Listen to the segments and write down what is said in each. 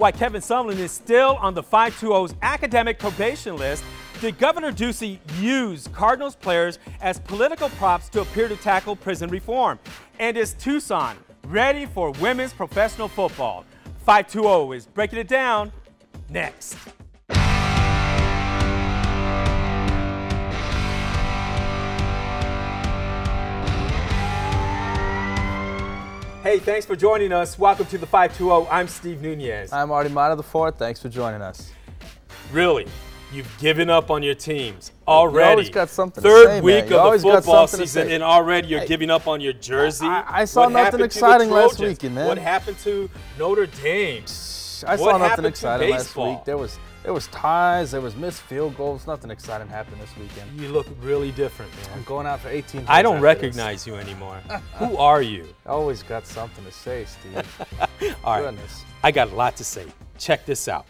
why Kevin Sumlin is still on the 520's academic probation list. Did Governor Ducey use Cardinals players as political props to appear to tackle prison reform? And is Tucson ready for women's professional football? 520 is breaking it down next. Hey, thanks for joining us. Welcome to the 520. I'm Steve Nunez. I'm Artie Mata the Fourth. Thanks for joining us. Really? You've given up on your teams already. You always got something to Third say, week man. of the football season, and already you're giving up on your jersey. I saw nothing exciting last weekend, man. What happened to Notre Dame? I saw nothing exciting last week. There was ties, there was missed field goals. Nothing exciting happened this weekend. You look really different, man. I'm going out for 18 I don't recognize you anymore. Who are you? Always got something to say, Steve. All right, I got a lot to say. Check this out.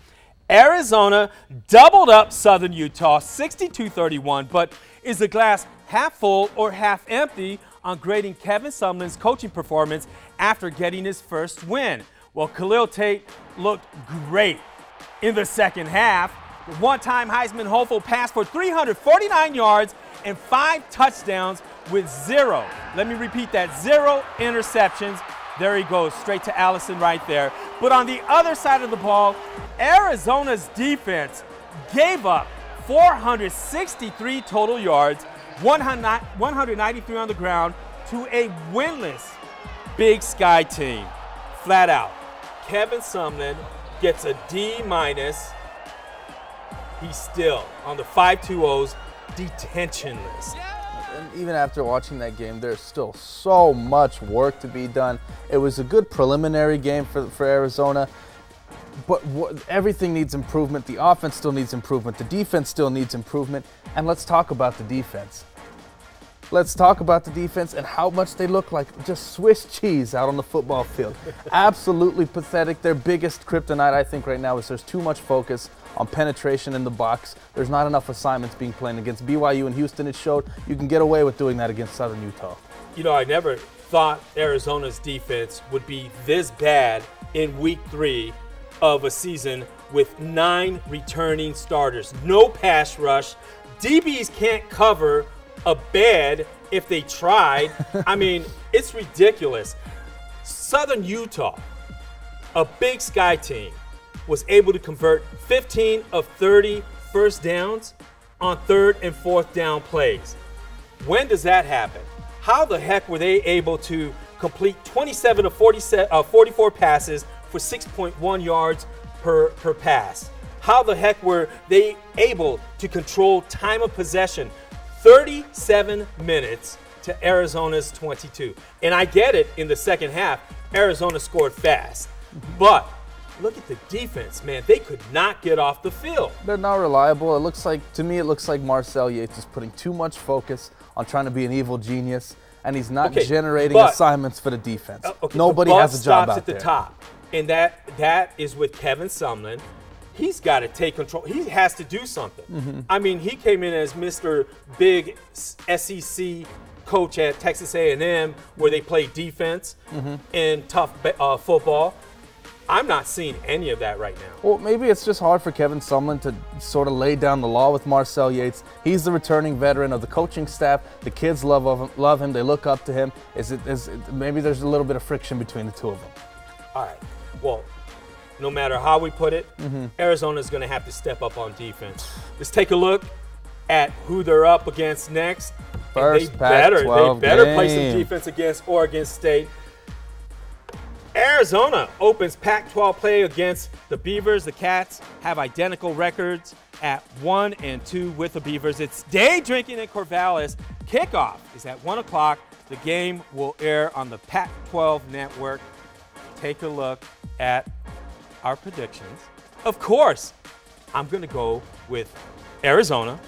Arizona doubled up Southern Utah 62-31, but is the glass half full or half empty on grading Kevin Sumlin's coaching performance after getting his first win? Well, Khalil Tate looked great in the second half. The one-time Heisman hopeful passed for 349 yards and 5 touchdowns with 0. Let me repeat that, 0 interceptions. There he goes, straight to Allison right there. But on the other side of the ball, Arizona's defense gave up 463 total yards, 193 on the ground, to a winless Big Sky team. Flat out, Kevin Sumlin gets a D-. He's still on the 520's detention list. And even after watching that game, there's still so much work to be done. It was a good preliminary game for Arizona, but everything needs improvement. The offense still needs improvement. The defense still needs improvement. And let's talk about the defense. Let's talk about the defense and how much they look like just Swiss cheese out on the football field. Absolutely pathetic. Their biggest kryptonite, I think, right now is there's too much focus on penetration in the box. There's not enough assignments being played against BYU and Houston. It showed you can get away with doing that against Southern Utah. You know, I never thought Arizona's defense would be this bad in week 3 of a season with 9 returning starters. No pass rush. DBs can't cover a bed if they tried. I mean, it's ridiculous. Southern Utah, a Big Sky team, was able to convert 15 of 30 first downs on 3rd and 4th down plays. When does that happen? How the heck were they able to complete 27 of 44 passes for 6.1 yards per pass? How the heck were they able to control time of possession 37 minutes to Arizona's 22? And I get it, in the second half, Arizona scored fast. But look at the defense, man. They could not get off the field. They're not reliable. It looks like, to me, it looks like Marcel Yates is putting too much focus on trying to be an evil genius, and he's not generating assignments for the defense. Nobody has a job out there. The top, and that is with Kevin Sumlin. He's got to take control. He has to do something. I mean, he came in as Mr. Big SEC coach at Texas A&M, where they play defense and tough football. I'm not seeing any of that right now. Well, maybe it's just hard for Kevin Sumlin to sort of lay down the law with Marcel Yates. He's the returning veteran of the coaching staff. The kids love him. They look up to him. Maybe there's a little bit of friction between the two of them. All right. Well, no matter how we put it, Arizona's going to have to step up on defense. Let's take a look at who they're up against next. First they better play some defense against Oregon State. Arizona opens Pac-12 play against the Beavers. The Cats have identical records at 1-2 with the Beavers. It's day drinking in Corvallis. Kickoff is at 1 o'clock. The game will air on the Pac-12 network. Take a look at our predictions. Of course, I'm going to go with Arizona,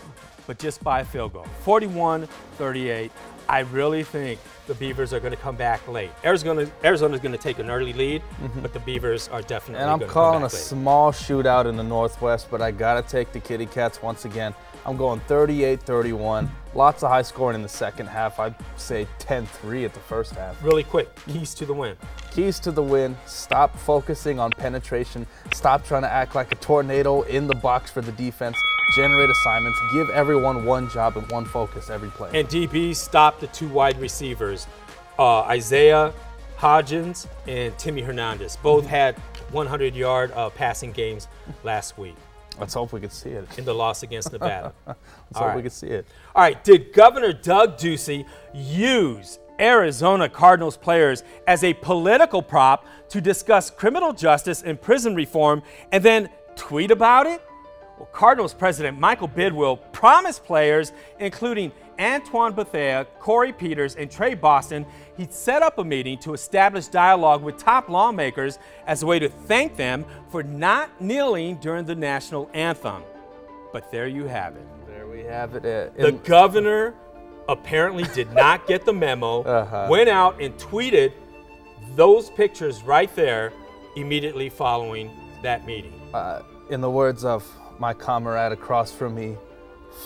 but just by a field goal. 41-38. I really think the Beavers are going to come back late. Arizona's going to take an early lead, but the Beavers are definitely going to come back late. And I'm calling a small shootout in the Northwest, but I got to take the Kitty Cats once again. I'm going 38-31. Lots of high scoring in the second half. I'd say 10-3 at the first half. Really quick, keys to the win. Keys to the win: stop focusing on penetration. Stop trying to act like a tornado in the box for the defense. Generate assignments. Give everyone one job and one focus every play. And DB, stop the 2 wide receivers, Isaiah Hodgins and Timmy Hernandez. Both had 100-yard passing games last week. Let's hope we can see it. In the loss against Nevada. Let's hope we can see it. All right, did Governor Doug Ducey use Arizona Cardinals players as a political prop to discuss criminal justice and prison reform and then tweet about it? Well, Cardinals President Michael Bidwill promised players, including Antoine Bethea, Corey Peters, and Trey Boston, he'd set up a meeting to establish dialogue with top lawmakers as a way to thank them for not kneeling during the national anthem. But there you have it. There we have it. The governor apparently did not get the memo, went out and tweeted those pictures right there immediately following that meeting. In the words of my comrade across from me,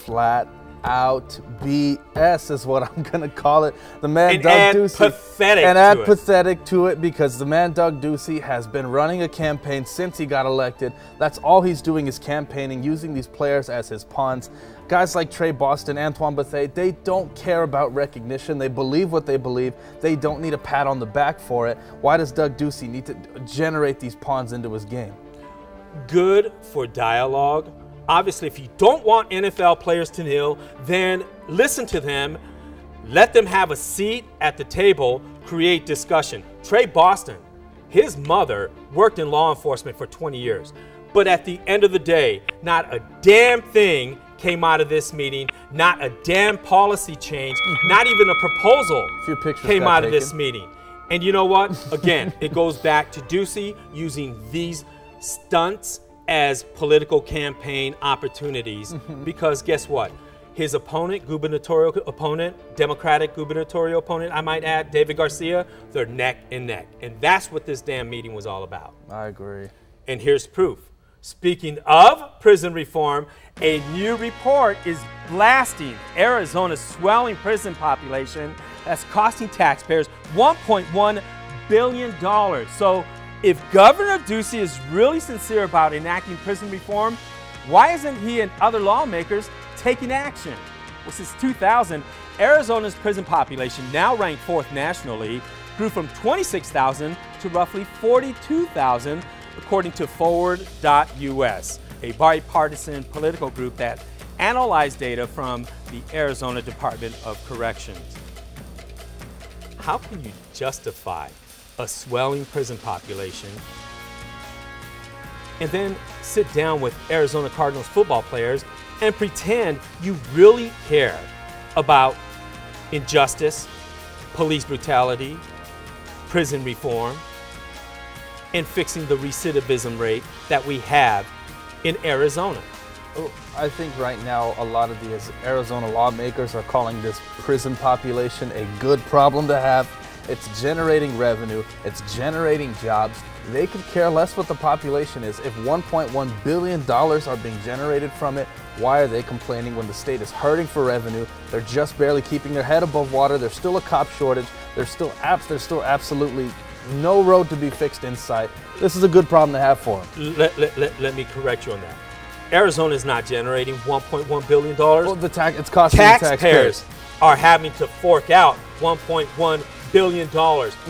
flat out BS is what I'm gonna call it. The man Doug Ducey, add pathetic to it, because the man Doug Ducey has been running a campaign since he got elected. That's all he's doing is campaigning, using these players as his pawns. Guys like Trey Boston, Antoine Bethea, they don't care about recognition. They believe what they believe. They don't need a pat on the back for it. Why does Doug Ducey need to generate these pawns into his game? Good for dialogue. Obviously, if you don't want NFL players to kneel, then listen to them, let them have a seat at the table, create discussion. Trey Boston, his mother worked in law enforcement for 20 years. But at the end of the day, not a damn thing came out of this meeting, not a damn policy change, not even a proposal came out of this meeting. And you know what? Again, it goes back to Ducey using these stunts as political campaign opportunities, because guess what? His opponent, gubernatorial opponent, Democratic gubernatorial opponent, I might add, David Garcia, they're neck and neck. And that's what this damn meeting was all about. I agree. And here's proof. Speaking of prison reform, a new report is blasting Arizona's swelling prison population that's costing taxpayers $1.1 billion. So if Governor Ducey is really sincere about enacting prison reform, why isn't he and other lawmakers taking action? Well, since 2000, Arizona's prison population, now ranked 4th nationally, grew from 26,000 to roughly 42,000, according to Forward.us, a bipartisan political group that analyzed data from the Arizona Department of Corrections. How can you justify a swelling prison population and then sit down with Arizona Cardinals football players and pretend you really care about injustice, police brutality, prison reform, and fixing the recidivism rate that we have in Arizona? I think right now a lot of these Arizona lawmakers are calling this prison population a good problem to have. It's generating revenue, it's generating jobs. They could care less what the population is. If $1.1 billion are being generated from it, why are they complaining when the state is hurting for revenue? They're just barely keeping their head above water. There's still a cop shortage. There's still absolutely no road to be fixed in sight. This is a good problem to have for them. Let me correct you on that. Arizona is not generating $1.1 billion. Well, it's costing taxpayers are having to fork out $1.1 billion.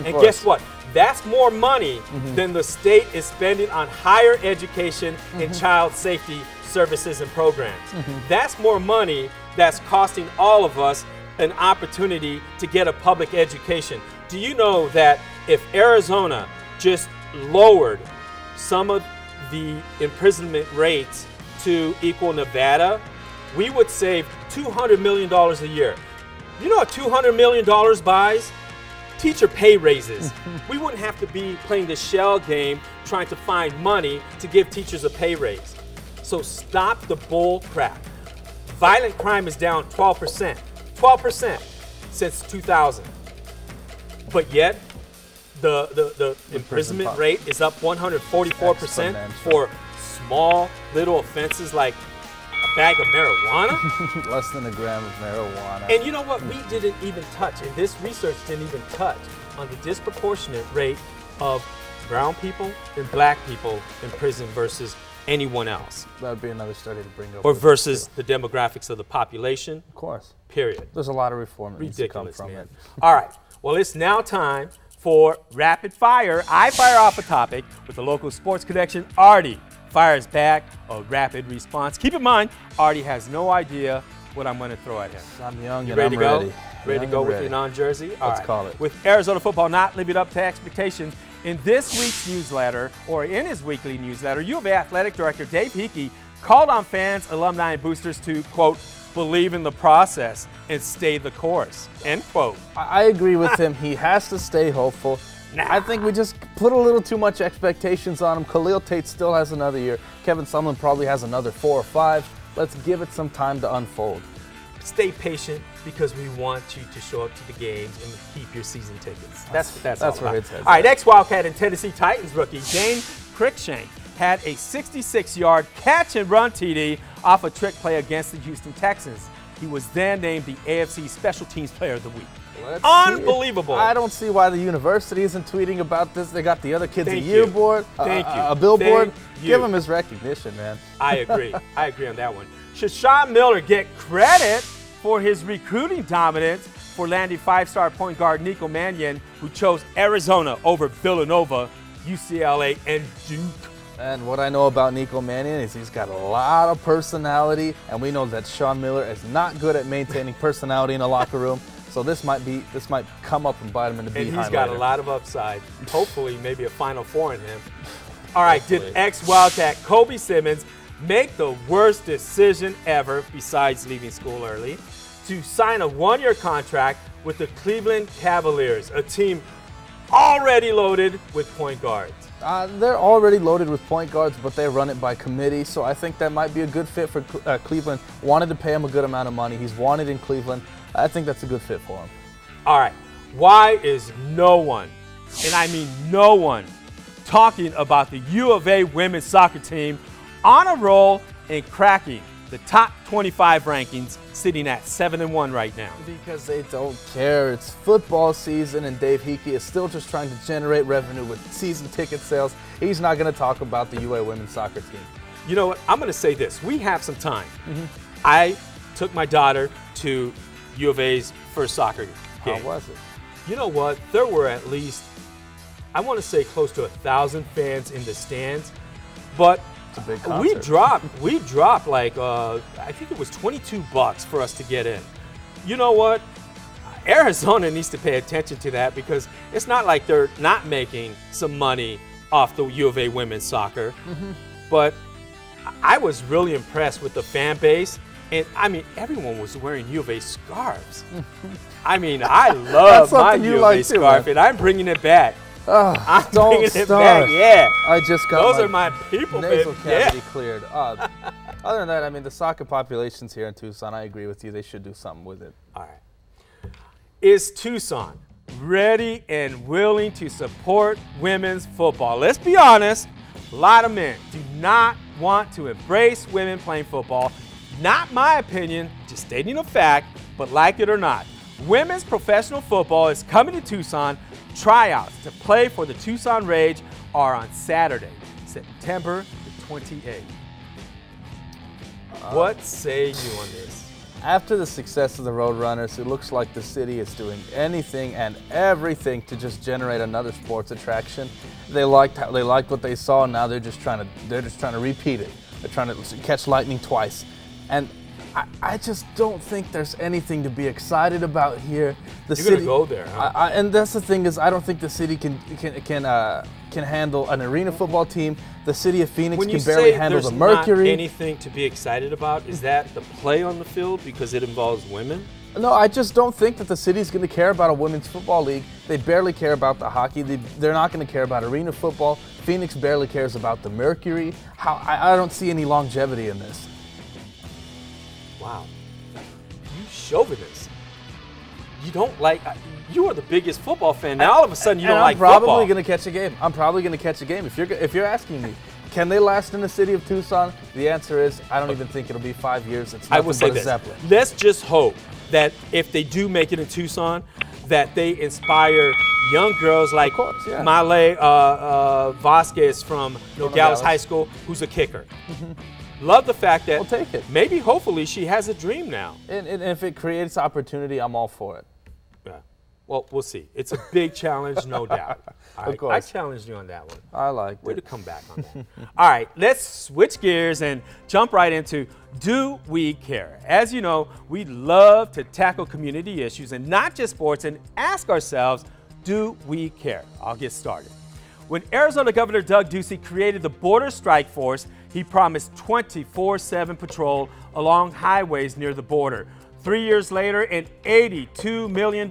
And guess what? That's more money than the state is spending on higher education and child safety services and programs. That's more money that's costing all of us an opportunity to get a public education. Do you know that if Arizona just lowered some of the imprisonment rates to equal Nevada, we would save $200 million a year. You know what $200 million buys? Teacher pay raises. We wouldn't have to be playing the shell game trying to find money to give teachers a pay raise. So stop the bull crap. Violent crime is down 12%. 12% since 2000. But yet, the imprisonment rate is up 144% for small little offenses like a bag of marijuana? Less than a gram of marijuana. And you know what? We didn't even touch, and this research didn't even touch on the disproportionate rate of brown people and black people in prison versus anyone else. That would be another study to bring up. Or versus the demographics of the population. Of course. Period. There's a lot of reform that needs to come Ridiculous, from man. it. All right. Well, it's now time for Rapid Fire. I fire off a topic with the local sports connection. Artie fires back a rapid response. Keep in mind, Artie has no idea what I'm going to throw at him. I'm young You and ready I'm to go? ready. Ready to go with your non-jersey? All Let's right. call it. With Arizona football not living up to expectations, in this week's newsletter, or in his weekly newsletter, U of A Athletic Director Dave Hickey called on fans, alumni, and boosters to, quote, believe in the process and stay the course, end quote. I agree with him. He has to stay hopeful. I think we just put a little too much expectations on him. Khalil Tate still has another year. Kevin Sumlin probably has another 4 or 5. Let's give it some time to unfold. Stay patient because we want you to show up to the games and keep your season tickets. That's all where about. it's headed. All right, ex-Wildcat and Tennessee Titans rookie Jane Cruikshank had a 66-yard catch-and-run TD off a trick play against the Houston Texans. He was then named the AFC Special Teams Player of the Week. Unbelievable. I don't see why the university isn't tweeting about this. They got the other kids Thank a you. yearboard, Thank you. a billboard. Thank you. Give him his recognition, man. I agree. I agree on that one. Should Sean Miller get credit for his recruiting dominance for landing 5-star point guard Nico Mannion, who chose Arizona over Villanova, UCLA, and Duke? And what I know about Nico Mannion is he's got a lot of personality, and we know that Sean Miller is not good at maintaining personality in a locker room. So this might come up and bite him in the behind. And he's got later. a lot of upside. Hopefully, maybe a Final Four in him. All right, did ex-Wildcat Kobe Simmons make the worst decision ever, besides leaving school early, to sign a 1-year contract with the Cleveland Cavaliers, a team already loaded with point guards? They're already loaded with point guards, but they run it by committee, so I think that might be a good fit for Cleveland. Wanted to pay him a good amount of money. He's wanted in Cleveland. I think that's a good fit for him. All right, why is no one, and I mean no one, talking about the U of A women's soccer team on a roll and cracking the top 25 rankings, sitting at 7-1 right now? Because they don't care. It's football season, and Dave Hickey is still just trying to generate revenue with season ticket sales. He's not going to talk about the UA women's soccer team. You know what? I'm going to say this. We have some time. I took my daughter to U of A's first soccer game. How was it? You know what? There were at least, I want to say, close to 1,000 fans in the stands, but It's a big concert. we dropped like I think it was $22 for us to get in. You know what? Arizona needs to pay attention to that, because it's not like they're not making some money off the U of A women's soccer. But I was really impressed with the fan base. And I mean, everyone was wearing U of A scarves. I mean, I love my U of A scarf, and I'm bringing it back. I'm bringing it back, yeah. I just got Those are my people, nasal baby. cavity cleared. Other than that, I mean, the soccer populations here in Tucson, I agree with you. They should do something with it. All right. Is Tucson ready and willing to support women's football? Let's be honest, a lot of men do not want to embrace women playing football. Not my opinion, just stating a fact, but like it or not, women's professional football is coming to Tucson. Tryouts to play for the Tucson Rage are on Saturday, September the 28th. What say you on this? After the success of the Roadrunners, it looks like the city is doing anything and everything to just generate another sports attraction. They liked what they saw, and now they're just trying to repeat it. They're trying to catch lightning twice. And I just don't think there's anything to be excited about here. You're going to go there, huh? And that's the thing, is I don't think the city can handle an arena football team. The city of Phoenix can barely handle the Mercury. When you say there's not anything to be excited about, is that the play on the field because it involves women? No, I just don't think that the city's going to care about a women's football league. They barely care about the hockey. They're not going to care about arena football. Phoenix barely cares about the Mercury. I don't see any longevity in this. Wow. You chauvinist. You don't like, you are the biggest football fan. Now all of a sudden you don't like football. I'm probably going to catch a game. I'm probably going to catch a game. If you're asking me, Can they last in the city of Tucson? The answer is, I don't even think it'll be 5 years. It's I will say this. Zeppelin. Let's just hope that if they do make it in Tucson, that they inspire young girls like Male Vasquez from Nogales High School, who's a kicker. Love the fact that we'll take it. Maybe, hopefully, she has a dream now. And if it creates opportunity, I'm all for it. Yeah. Well, we'll see. It's a big challenge, no doubt. All right. Of course. I challenged you on that one. I like it. Way to come back on that. All right, let's switch gears and jump right into Do We Care? As you know, we love to tackle community issues and not just sports and ask ourselves, do we care? I'll get started. When Arizona Governor Doug Ducey created the Border Strike Force, he promised 24/7 patrol along highways near the border. 3 years later and $82 million,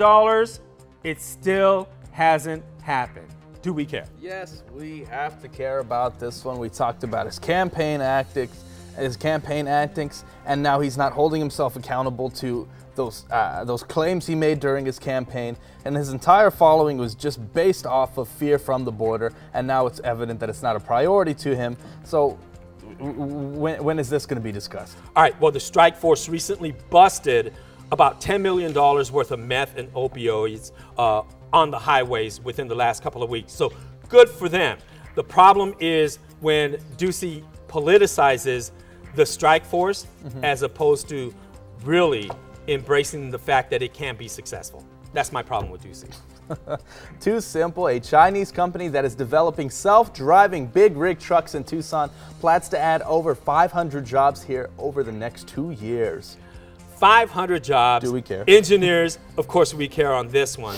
it still hasn't happened. Do we care? Yes, we have to care about this one. We talked about his campaign antics, and now he's not holding himself accountable to those claims he made during his campaign, and his entire following was just based off of fear from the border, and now it's evident that it's not a priority to him. So when is this going to be discussed? All right, well, the strike force recently busted about $10 million worth of meth and opioids on the highways within the last couple of weeks. So good for them. The problem is when Ducey politicizes the strike force as opposed to really embracing the fact that it can be successful. That's my problem with Ducey. Too simple. A Chinese company that is developing self-driving big rig trucks in Tucson plans to add over 500 jobs here over the next 2 years. 500 jobs. Do we care? Engineers, of course we care on this one.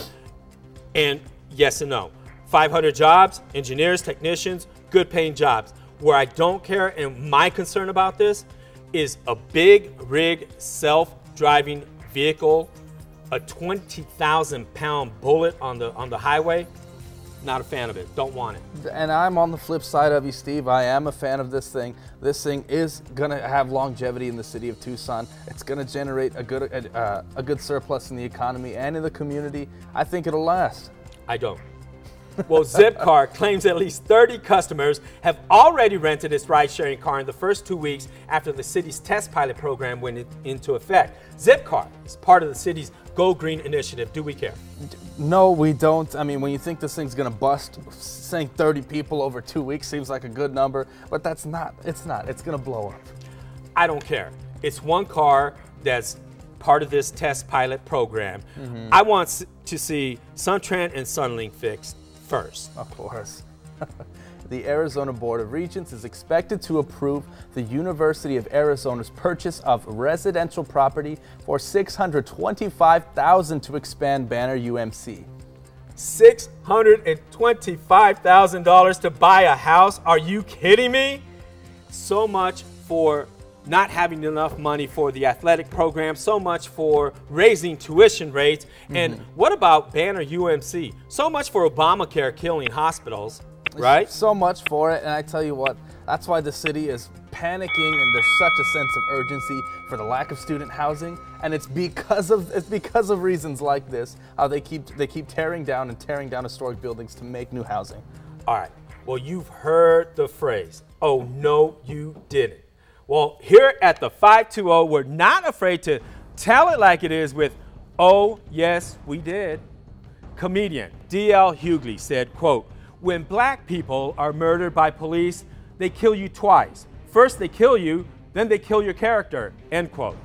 And yes and no. 500 jobs, engineers, technicians, good paying jobs. Where I don't care and my concern about this is a big rig self-driving vehicle, a 20,000-pound bullet on the highway. Not a fan of it. Don't want it. And I'm on the flip side of you, Steve. I am a fan of this thing. This thing is going to have longevity in the city of Tucson. It's going to generate a good surplus in the economy and in the community. I think it'll last. I don't. Well, Zipcar claims at least 30 customers have already rented its ride-sharing car in the first 2 weeks after the city's test pilot program went into effect. Zipcar is part of the city's Go Green initiative. Do we care? No, we don't. I mean, when you think this thing's going to bust, saying 30 people over 2 weeks seems like a good number, but that's not. It's not. It's going to blow up. I don't care. It's one car that's part of this test pilot program. I want to see SunTran and Sunlink fixed first. Of course. The Arizona Board of Regents is expected to approve the University of Arizona's purchase of residential property for $625,000 to expand Banner UMC. $625,000 to buy a house? Are you kidding me? So much for not having enough money for the athletic program, so much for raising tuition rates. And what about Banner UMC? So much for Obamacare killing hospitals, right? So much for it, and I tell you what, that's why the city is panicking, and there's such a sense of urgency for the lack of student housing, and it's because of reasons like this how they keep tearing down historic buildings to make new housing. All right. Well, you've heard the phrase, "Oh no, you didn't." Well, here at the 520, we're not afraid to tell it like it is with, "Oh, yes, we did." Comedian D.L. Hughley said, quote, "When black people are murdered by police, they kill you twice. First they kill you, then they kill your character," end quote.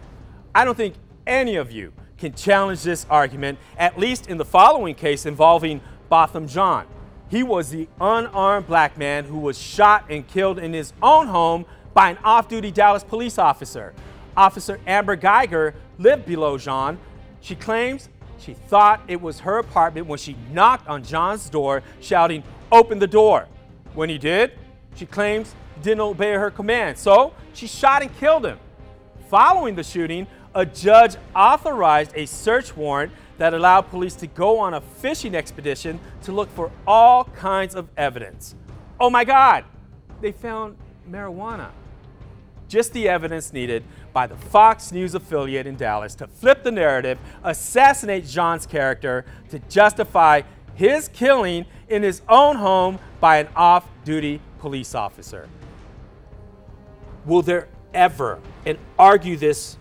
I don't think any of you can challenge this argument, at least in the following case involving Botham Jean. He was the unarmed black man who was shot and killed in his own home by an off-duty Dallas police officer. Officer Amber Geiger lived below Jean. She claims she thought it was her apartment when she knocked on John's door, shouting, "Open the door." When he did, she claims he didn't obey her command, so she shot and killed him. Following the shooting, a judge authorized a search warrant that allowed police to go on a fishing expedition to look for all kinds of evidence. Oh my God, they found marijuana. Just the evidence needed by the Fox News affiliate in Dallas to flip the narrative, assassinate Jean's character to justify his killing in his own home by an off-duty police officer. will there ever, and argue this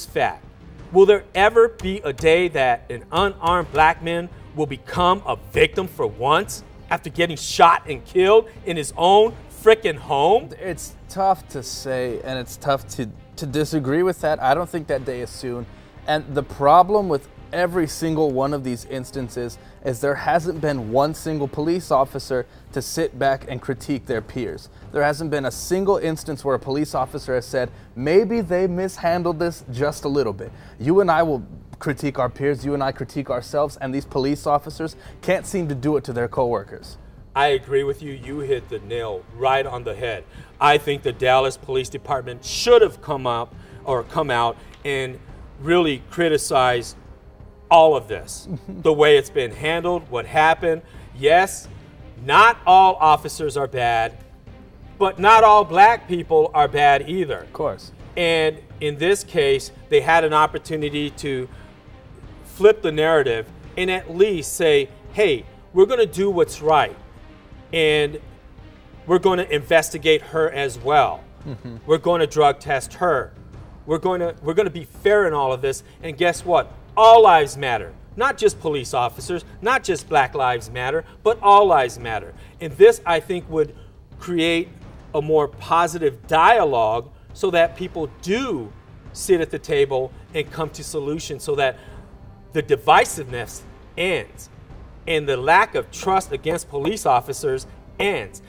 fact, will there ever be a day that an unarmed black man will become a victim for once after getting shot and killed in his own frickin' home? It's tough to say, and it's tough to disagree with that. I don't think that day is soon. And the problem with every single one of these instances is there hasn't been one single police officer to sit back and critique their peers. There hasn't been a single instance where a police officer has said, maybe they mishandled this just a little bit. You and I will critique our peers, you and I critique ourselves, and these police officers can't seem to do it to their coworkers. I agree with you. You hit the nail right on the head. I think the Dallas Police Department should have come out and really criticize all of this, the way it's been handled, what happened. Yes, not all officers are bad, but not all black people are bad either. Of course. And in this case, they had an opportunity to flip the narrative and at least say, hey, we're going to do what's right. And we're going to investigate her as well. We're going to drug test her. We're going to be fair in all of this. And guess what? All lives matter. Not just police officers, not just Black Lives Matter, but all lives matter. And this, I think, would create a more positive dialogue so that people do sit at the table and come to solutions so that the divisiveness ends and the lack of trust against police officers ends.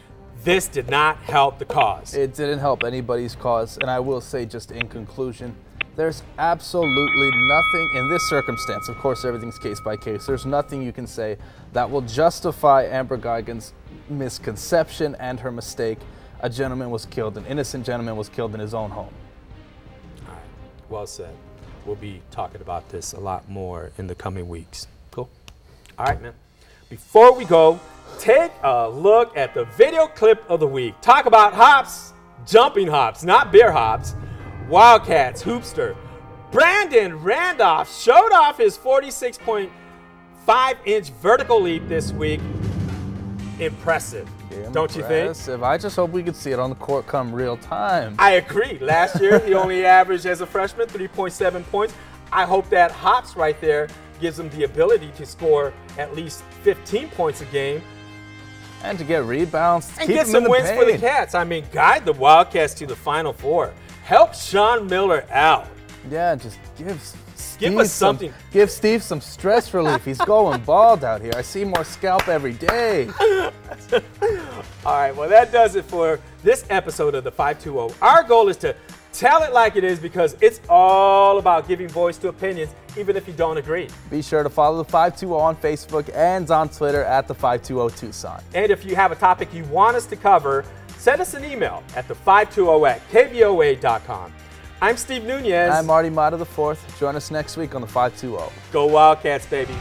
This did not help the cause. It didn't help anybody's cause. And I will say, just in conclusion, there's absolutely nothing in this circumstance. Of course, everything's case by case. There's nothing you can say that will justify Amber Guygen's misconception and her mistake. A gentleman was killed, an innocent gentleman was killed in his own home. All right, well said. We'll be talking about this a lot more in the coming weeks. Cool? All right, man. Before we go, take a look at the video clip of the week. Talk about hops, jumping hops, not beer hops. Wildcats hoopster Brandon Randolph showed off his 46.5-inch vertical leap this week. Impressive, don't you think? I just hope we could see it on the court come real time. I agree. Last year, he only averaged as a freshman 3.7 points. I hope that hops right there gives him the ability to score at least 15 points a game. And to get rebounds. And get some wins for the Cats. I mean, guide the Wildcats to the Final Four. Help Sean Miller out. Yeah, just give us something. Give Steve some stress relief. He's going bald out here. I see more scalp every day. All right, well, that does it for this episode of the 520. Our goal is to tell it like it is because it's all about giving voice to opinions, even if you don't agree. Be sure to follow the 520 on Facebook and on Twitter at the 520 Tucson. And if you have a topic you want us to cover, send us an email at the520@KVOA.com. I'm Steve Nunez. I'm Marty Mata IV. Join us next week on the 520. Go Wildcats, baby.